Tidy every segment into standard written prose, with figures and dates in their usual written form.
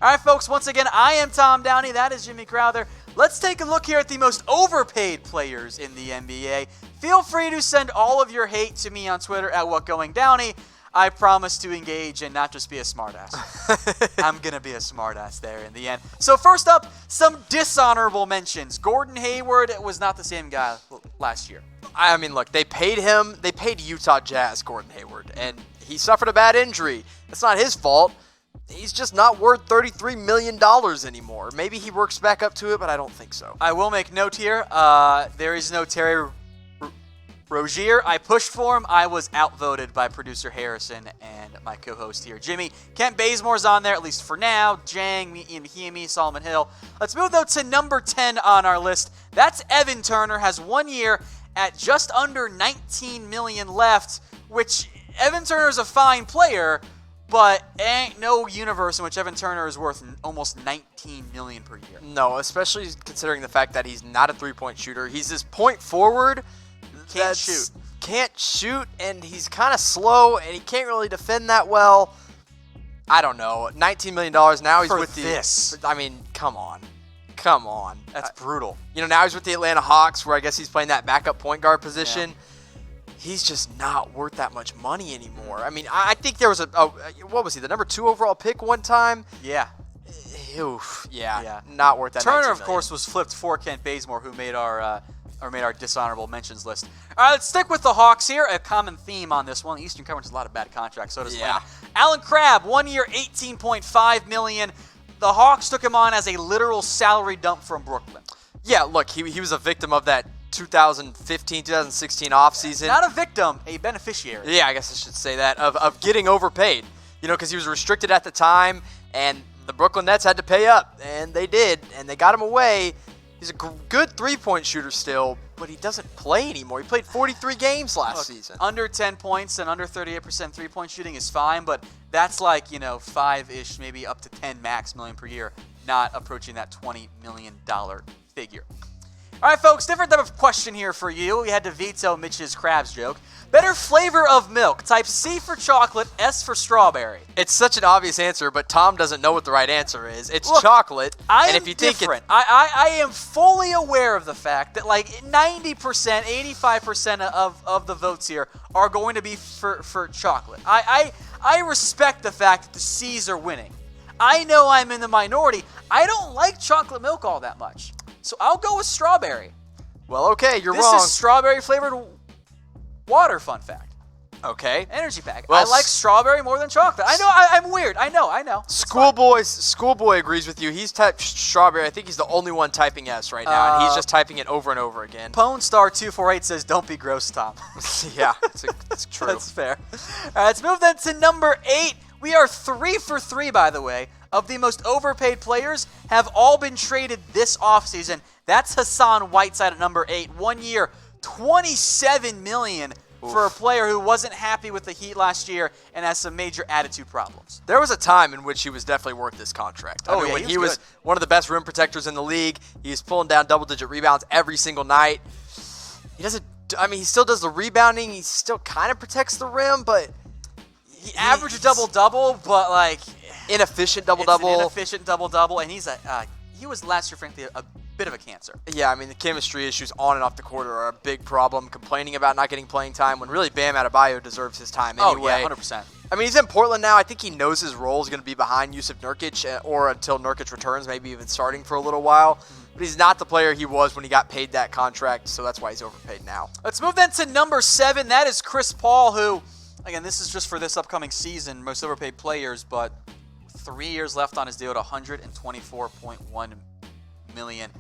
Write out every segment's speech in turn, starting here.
All right, folks, once again, I am Tom Downey. That is Jimmy Crowther. Let's take a look here at the most overpaid players in the NBA. Feel free to send all of your hate to me on Twitter at WhatGoingDowney. I promise to engage and not just be a smartass. I'm going to be a smartass there in the end. So first up, some dishonorable mentions. Gordon Hayward was not the same guy last year. I mean, look, they paid him. They paid Utah Jazz Gordon Hayward, and he suffered a bad injury. It's not his fault. He's just not worth $33 million anymore. Maybe he works back up to it, but I don't think so. I will make note here. There is no Terry Rozier. I pushed for him. I was outvoted by producer Harrison and my co-host here, Jimmy. Kent Bazemore's on there, at least for now. Jang, Ian Mahimi, Solomon Hill. Let's move, though, to number 10 on our list. That's Evan Turner. Has 1 year at just under $19 million left, which Evan Turner is a fine player, but ain't no universe in which Evan Turner is worth almost $19 million per year. No, especially considering the fact that he's not a three-point shooter. He's this point forward. Can't shoot, and he's kind of slow, and he can't really defend that well. I don't know. $19 million now. He's with this. I mean, come on. That's brutal. Now he's with the Atlanta Hawks, where I guess he's playing that backup point guard position. Yeah. He's just not worth that much money anymore. I mean, I think there was what was he, the number 2 overall pick one time? Yeah. Oof, yeah. Not worth that. Turner, of course, was flipped for Kent Bazemore, who made our dishonorable mentions list. All right, let's stick with the Hawks here. A common theme on this one. The Eastern Conference has a lot of bad contracts. So does Atlanta. Alan Crabbe, 1 year, $18.5 million. The Hawks took him on as a literal salary dump from Brooklyn. Yeah, look, he was a victim of that 2015, 2016 offseason. Not a victim, a beneficiary. Yeah, I guess I should say that, of getting overpaid. Because he was restricted at the time, and the Brooklyn Nets had to pay up, and they did, and they got him away. He's a good three-point shooter still, but he doesn't play anymore. He played 43 games last season. Under 10 points and under 38% three-point shooting is fine, but that's like, 5-ish, maybe up to 10 max million per year, not approaching that $20 million figure. All right, folks, different type of question here for you. We had to veto Mitch's Crabs joke. Better flavor of milk. Type C for chocolate, S for strawberry. It's such an obvious answer, but Tom doesn't know what the right answer is. It's chocolate. And if you think I am fully aware of the fact that like 90%, 85% of the votes here are going to be for chocolate. I respect the fact that the C's are winning. I know I'm in the minority. I don't like chocolate milk all that much. So I'll go with strawberry. Well, okay, you're wrong. This is strawberry flavored water, fun fact. Okay. Energy pack. Well, I like strawberry more than chocolate. I know, I'm weird. I know. Schoolboy agrees with you. He's typed strawberry. I think he's the only one typing S right now, and he's just typing it over and over again. PoneStar248 says, don't be gross, Tom. Yeah, it's true. That's fair. All right, let's move then to number 8. We are 3 for 3, by the way, of the most overpaid players have all been traded this offseason. That's Hassan Whiteside at number 8. 1 year, $27 million for a player who wasn't happy with the Heat last year and has some major attitude problems. There was a time in which he was definitely worth this contract. When he was one of the best rim protectors in the league. He was pulling down double-digit rebounds every single night. He still does the rebounding. He still kind of protects the rim, but he averaged a double-double, but like inefficient double-double. It's an inefficient double-double, and he was last year, frankly, a bit of a cancer. Yeah, the chemistry issues on and off the court are a big problem. Complaining about not getting playing time when really Bam Adebayo deserves his time anyway. Oh, yeah, 100%. He's in Portland now. I think he knows his role is going to be behind Yusuf Nurkic or until Nurkic returns, maybe even starting for a little while. But he's not the player he was when he got paid that contract, so that's why he's overpaid now. Let's move then to number 7. That is Chris Paul, who, again, this is just for this upcoming season, most overpaid players, but 3 years left on his deal at $124.1 million.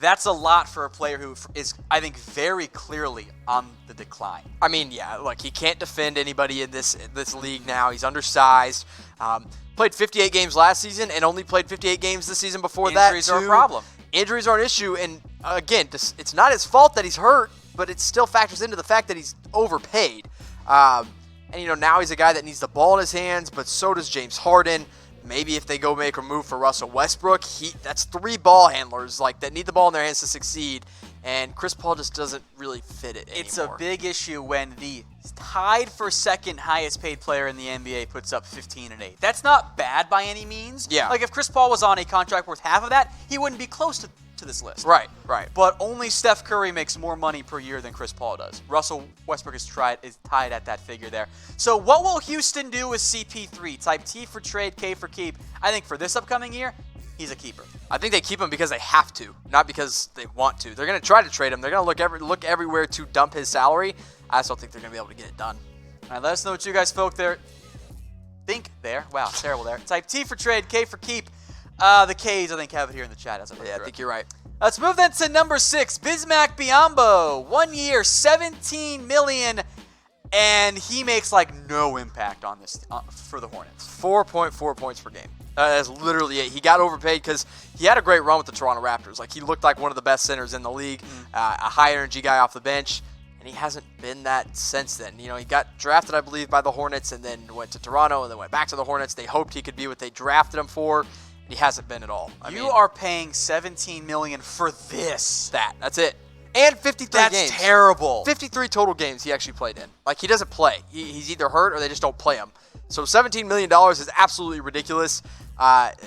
That's a lot for a player who is, I think, very clearly on the decline. Look, he can't defend anybody in this league now. He's undersized. Played 58 games last season and only played 58 games the season before that. Injuries are a problem. Injuries are an issue, and again, it's not his fault that he's hurt, but it still factors into the fact that he's overpaid. Now he's a guy that needs the ball in his hands, but so does James Harden. Maybe if they go make a move for Russell Westbrook, that's 3 ball handlers that need the ball in their hands to succeed, and Chris Paul just doesn't really fit it anymore. It's a big issue when the tied for second highest paid player in the NBA puts up 15 and 8. That's not bad by any means. Yeah. Like if Chris Paul was on a contract worth half of that, he wouldn't be close to this list. Right. But only Steph Curry makes more money per year than Chris Paul does. Russell Westbrook is tied at that figure there. So what will Houston do with CP3? Type T for trade, K for keep. I think for this upcoming year, he's a keeper. I think they keep him because they have to, not because they want to. They're going to try to trade him. They're going to look everywhere to dump his salary. I just don't think they're going to be able to get it done. All right, let us know what you guys think there. Wow, terrible there. Type T for trade, K for keep. The K's, I think, have it here in the chat. As I think you're right. Let's move then to number 6, Bismack Biyombo. 1 year, $17 million, and he makes like no impact on this for the Hornets. 4.4 points per game. That's literally it. He got overpaid because he had a great run with the Toronto Raptors. Like he looked like one of the best centers in the league, a high energy guy off the bench, and he hasn't been that since then. You know, he got drafted, I believe, by the Hornets, and then went to Toronto, and then went back to the Hornets. They hoped he could be what they drafted him for. He hasn't been at all. You are paying $17 million for this. That's it. And 53 games. That's terrible. 53 total games he actually played in. Like, he doesn't play. He's either hurt or they just don't play him. So $17 million is absolutely ridiculous.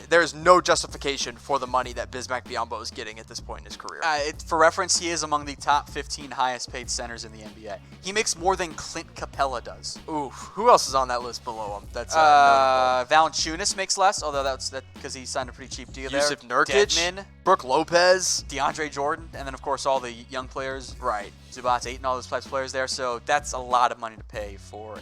There is no justification for the money that Bismack Biyombo is getting at this point in his career. For reference, he is among the top 15 highest paid centers in the NBA. He makes more than Clint Capella does. Ooh, who else is on that list below him? That's Valanciunas makes less, although that's because he signed a pretty cheap deal Yusuf there. Nurkic, Dedmon, Brook Lopez, DeAndre Jordan, and then, of course, all the young players. Right. Zubac, 8 and all those types of players there. So that's a lot of money to pay for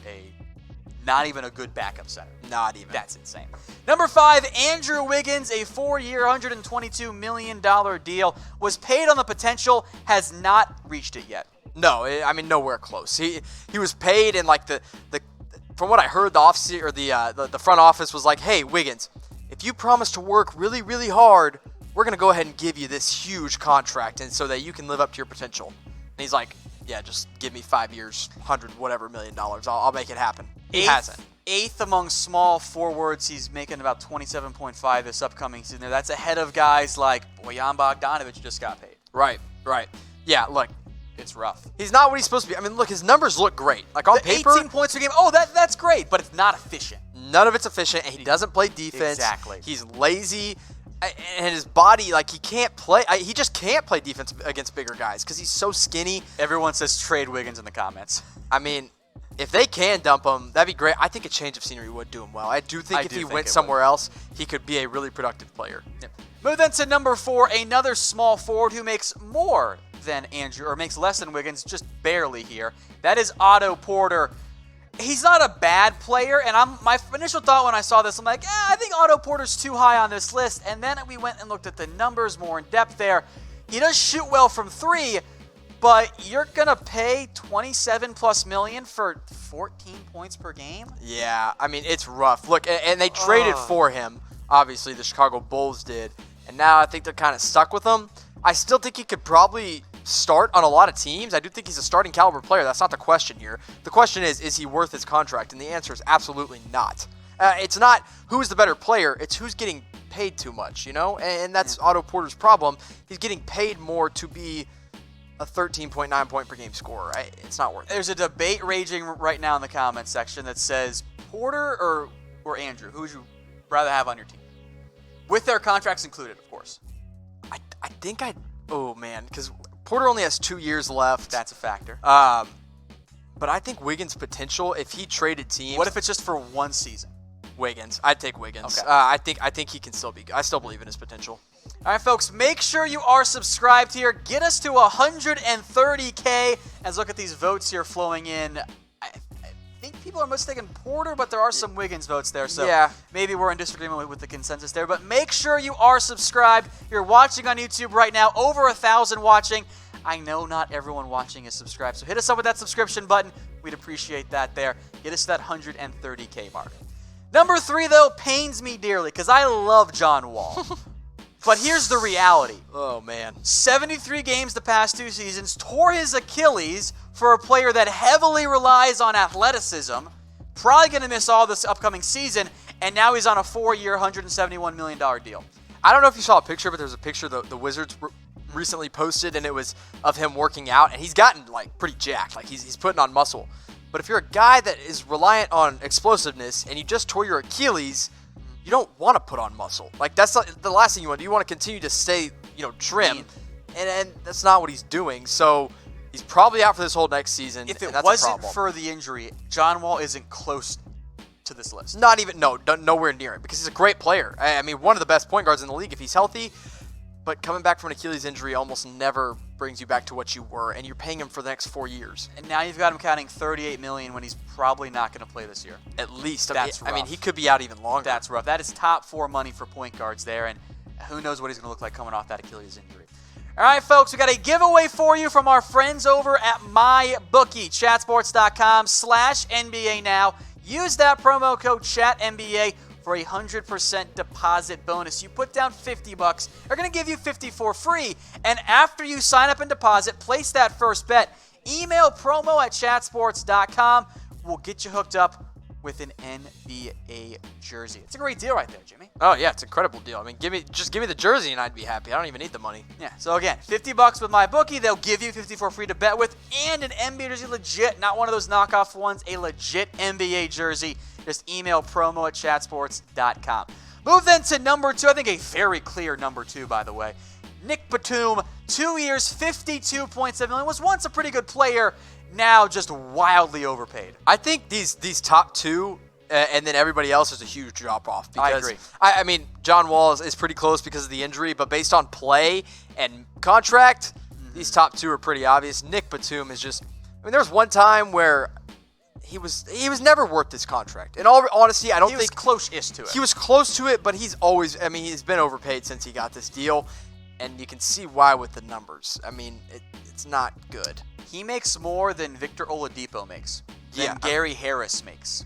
not even a good backup center. Not even. That's insane. Number 5, Andrew Wiggins, a 4-year, $122 million deal. Was paid on the potential, has not reached it yet. No, I mean, nowhere close. He was paid, and like the from what I heard, the front office was like, hey, Wiggins, if you promise to work really, really hard, we're going to go ahead and give you this huge contract and so that you can live up to your potential. And he's like, yeah, just give me 5 years, $100 million. I'll make it happen. He hasn't. 8th among small forwards. He's making about 27.5 this upcoming season. That's ahead of guys like Bojan Bogdanovic just got paid. Right. Yeah, look. It's rough. He's not what he's supposed to be. I mean, look, his numbers look great. Like on paper, 18 points per game. Oh, that's great, but it's not efficient. None of it's efficient, and he doesn't play defense. Exactly. He's lazy, and his body, like, he can't play. He just can't play defense against bigger guys because he's so skinny. Everyone says trade Wiggins in the comments. I mean, if they can dump him, that'd be great. I think a change of scenery would do him well. I do think if he went somewhere else, he could be a really productive player. Yep. Move then to number 4, another small forward who makes more than Andrew, or makes less than Wiggins, just barely here. That is Otto Porter. He's not a bad player, and my initial thought when I saw this, I'm like, I think Otto Porter's too high on this list. And then we went and looked at the numbers more in depth there. He does shoot well from 3, but you're gonna pay $27+ million for 14 points per game? Yeah, I mean, it's rough. Look, and they traded for him. Obviously, the Chicago Bulls did, and now I think they're kind of stuck with him. I still think he could probably start on a lot of teams. I do think he's a starting caliber player. That's not the question here. The question is he worth his contract? And the answer is absolutely not. It's not who's the better player. It's who's getting paid too much, you know? And that's Otto Porter's problem. He's getting paid more to be a 13.9 point per game scorer. It's not worth it. There's a debate raging right now in the comments section that says Porter or Andrew, who would you rather have on your team? With their contracts included, of course. I think oh man, because Porter only has 2 years left. That's a factor. But I think Wiggins' potential, if he traded teams. What if it's just for 1 season? Wiggins. I'd take Wiggins. Okay. I think he can still be. I still believe in his potential. All right, folks, make sure you are subscribed here. Get us to 130K. As look at these votes here flowing in. I think people are most taking Porter, but there are some Wiggins votes there. So yeah, maybe we're in disagreement with the consensus there. But make sure you are subscribed. You're watching on YouTube right now. Over 1,000 watching. I know not everyone watching is subscribed, so hit us up with that subscription button. We'd appreciate that there. Get us to that 130K mark. Number 3, though, pains me dearly because I love John Wall. But here's the reality. Oh, man. 73 games the past 2 seasons, tore his Achilles for a player that heavily relies on athleticism, probably going to miss all this upcoming season, and now he's on a 4-year, $171 million deal. I don't know if you saw a picture, but there's a picture the Wizards recently posted, and it was of him working out, and he's gotten like pretty jacked. Like he's putting on muscle. But if you're a guy that is reliant on explosiveness and you just tore your Achilles, you don't want to put on muscle. Like that's not the last thing you want to do. You want to continue to stay, trim, and that's not what he's doing. So he's probably out for this whole next season. If it wasn't for the injury, John Wall isn't close to this list. Nowhere near it, because he's a great player. I mean, one of the best point guards in the league if he's healthy. But coming back from an Achilles injury almost never brings you back to what you were, and you're paying him for the next 4 years. And now you've got him counting $38 million when he's probably not going to play this year. At least. That's rough. I mean, he could be out even longer. That's rough. That is top 4 money for point guards there, and who knows what he's going to look like coming off that Achilles injury. All right, folks, we got a giveaway for you from our friends over at MyBookie, chatsports.com/NBA now. Use that promo code ChatNBA for a 100% deposit bonus. You put down $50, they're going to give you $50 for free. And after you sign up and deposit, place that first bet. Email promo@chatsports.com. We'll get you hooked up with an NBA jersey. It's a great deal right there, Jimmy. Oh, yeah, it's an incredible deal. I mean, just give me the jersey and I'd be happy. I don't even need the money. Yeah, so again, $50 with MyBookie. They'll give you $50 for free to bet with, and an NBA jersey, legit, not one of those knockoff ones, a legit NBA jersey. Just email promo@chatsports.com. Move then to number 2. I think a very clear number 2, by the way. Nick Batum, 2 years, $52.7 million. Was once a pretty good player, now just wildly overpaid. I think these top 2 and then everybody else is a huge drop-off. I agree. I mean, John Wall is pretty close because of the injury, but based on play and contract, these top 2 are pretty obvious. Nick Batum is just... I mean, there was one time where he was never worth this contract. In all honesty, I don't think... He was close-ish to it. He was close to it, but he's always... I mean, he's been overpaid since he got this deal, and you can see why with the numbers. I mean, it's not good. He makes more than Victor Oladipo makes, than Gary Harris makes,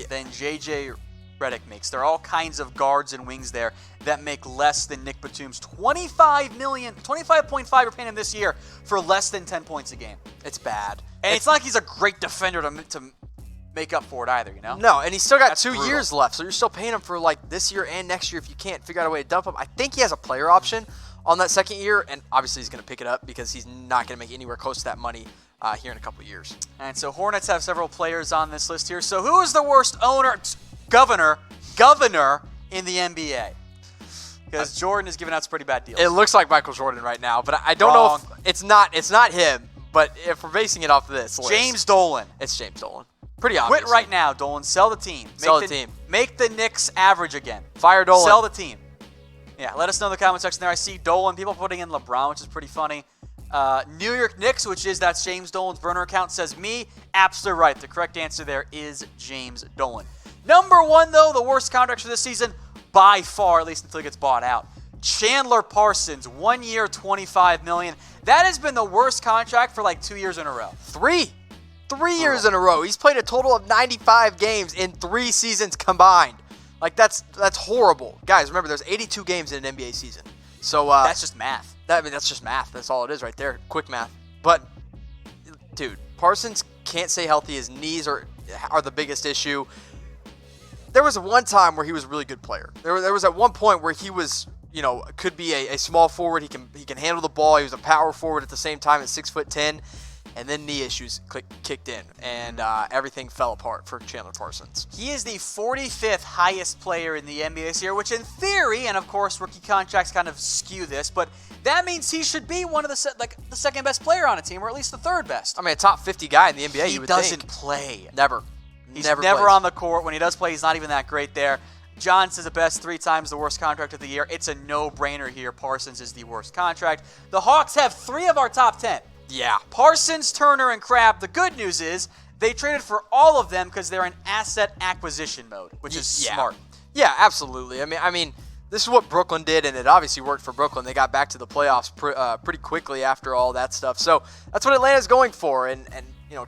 than J.J. Redick makes. There are all kinds of guards and wings there that make less than Nick Batum's $25.5 you're paying him this year for less than 10 points a game. It's bad. And it's not like he's a great defender to make up for it either, you know? No, and he's still got That's 2 brutal. years left, so you're still paying him for like this year and next year if you can't figure out a way to dump him. I think he has a player option on that second year, and obviously he's going to pick it up because he's not going to make anywhere close to that money here in a couple of years. And so Hornets have several players on this list here. So who is the worst governor in the NBA? Because Jordan is giving out some pretty bad deals. It looks like Michael Jordan right now, but I don't know if it's not him. But if we're basing it off of this list, James Dolan. It's James Dolan. Pretty obvious. Quit right now, Dolan. Sell the team. Sell the team. Make the Knicks average again. Fire Dolan. Sell the team. Yeah, let us know in the comment section there. I see Dolan. People putting in LeBron, which is pretty funny. New York Knicks, that's James Dolan's burner account, says me. Absolutely right. The correct answer there is James Dolan. Number 1, though, the worst contract for this season, by far, at least until he gets bought out. Chandler Parsons, 1 year, $25 million. That has been the worst contract for like 2 years in a row. 3 years in a row. He's played a total of 95 games in 3 seasons combined. Like, that's horrible. Guys, remember, there's 82 games in an NBA season. So that's just math. That's just math. That's all it is right there. Quick math. But, dude, Parsons can't stay healthy. His knees are the biggest issue. There was one time where he was a really good player. There was at one point where he was, could be a small forward. He can handle the ball. He was a power forward at the same time at 6'10", and then knee issues kicked in, and everything fell apart for Chandler Parsons. He is the 45th highest player in the NBA this year, which in theory, and of course rookie contracts kind of skew this, but that means he should be one of the second best player on a team, or at least the third best. I mean, a top 50 guy in the NBA. He doesn't play. Never. He's never on the court. When he does play, he's not even that great there. John says the best 3 times the worst contract of the year. It's a no-brainer here. Parsons is the worst contract. The Hawks have 3 of our top 10. Yeah. Parsons, Turner, and Crabbe. The good news is they traded for all of them because they're in asset acquisition mode, which is smart. Yeah, absolutely. I mean, this is what Brooklyn did, and it obviously worked for Brooklyn. They got back to the playoffs pretty quickly after all that stuff. So that's what Atlanta's going for, and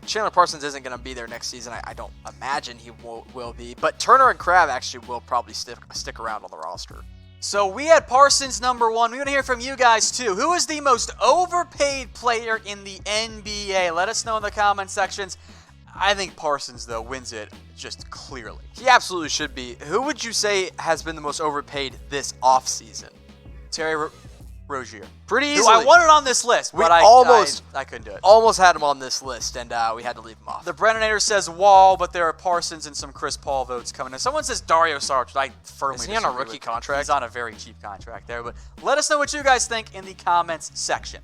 Chandler Parsons isn't going to be there next season. I don't imagine he will be. But Turner and Crabbe actually will probably stick around on the roster. So we had Parsons number 1. We want to hear from you guys, too. Who is the most overpaid player in the NBA? Let us know in the comment sections. I think Parsons, though, wins it just clearly. He absolutely should be. Who would you say has been the most overpaid this offseason? Terry Rozier. Pretty Who easily. I wanted on this list, We but I couldn't do it. almost had him on this list, and we had to leave him off. The Brennanator says Wall, but there are Parsons and some Chris Paul votes coming in. Someone says Dario Saric, which I firmly Is he on a disagree rookie with. contract? He's on a very cheap contract there. But let us know what you guys think in the comments section.